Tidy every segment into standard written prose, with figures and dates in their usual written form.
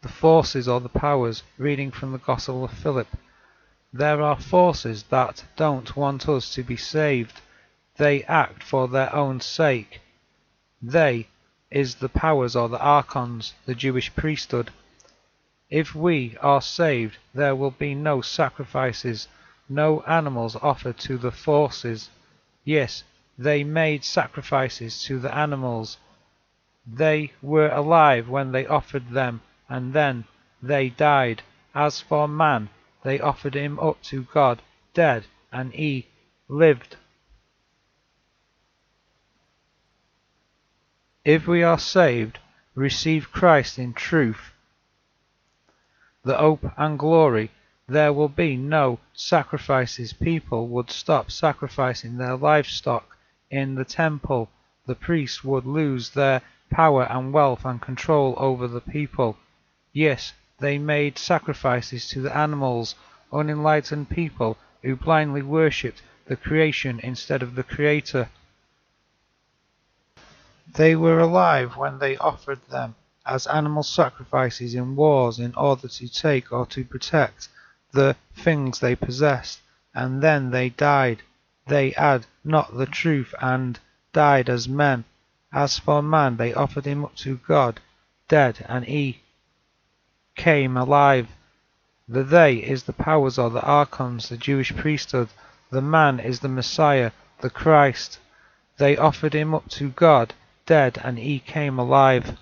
the forces or the powers, reading from the Gospel of Philip. There are forces that don't want us to be saved. They act for their own sake. They is the powers or the archons, the Jewish priesthood. If we are saved, there will be no sacrifices, no animals offered to the forces. Yes, they made sacrifices to the animals. They were alive when they offered them, and then they died. As for man, they offered him up to God, dead, and he lived. If we are saved, receive Christ in truth, the hope and glory, there will be no sacrifices. People would stop sacrificing their livestock in the temple. The priests would lose their power and wealth and control over the people. Yes, they made sacrifices to the animals, unenlightened people who blindly worshipped the creation instead of the Creator. They were alive when they offered them as animal sacrifices in wars in order to take or to protect the things they possessed, and then they died. They had not the truth and died as men. As for man, they offered him up to God, dead, and he came alive. The they is the powers or the archons, the Jewish priesthood. The man is the Messiah, the Christ. They offered him up to God, dead, and he came alive.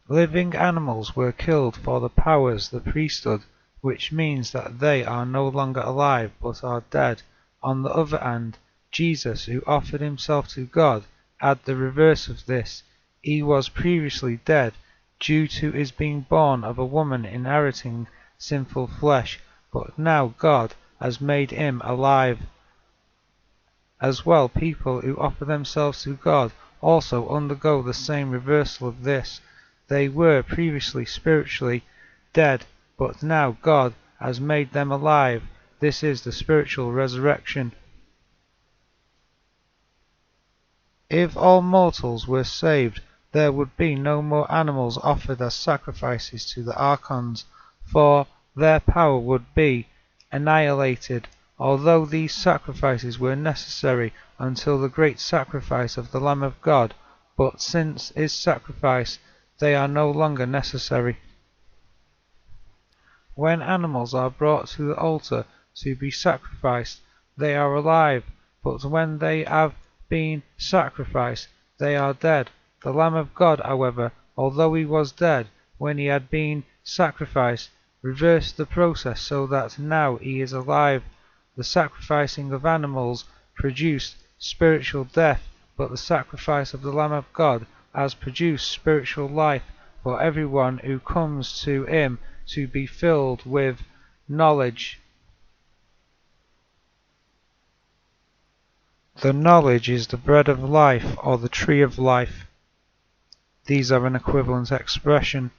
Living animals were killed for the powers, the priesthood, which means that they are no longer alive but are dead. On the other hand, Jesus, who offered himself to God, had the reverse of this. He was previously dead due to his being born of a woman inheriting sinful flesh, but now God has made him alive. As well, people who offer themselves to God also undergo the same reversal of this. They were previously spiritually dead, but now God has made them alive. This is the spiritual resurrection. If all mortals were saved, there would be no more animals offered as sacrifices to the archons, for their power would be annihilated. Although these sacrifices were necessary until the great sacrifice of the Lamb of God, but since his sacrifice they are no longer necessary. When animals are brought to the altar to be sacrificed, they are alive, but when they have been sacrificed, they are dead. The Lamb of God, however, although he was dead when he had been sacrificed, reversed the process so that now he is alive. The sacrificing of animals produced spiritual death, but the sacrifice of the Lamb of God has produced spiritual life for everyone who comes to him to be filled with knowledge. The knowledge is the bread of life or the tree of life. These are an equivalent expression.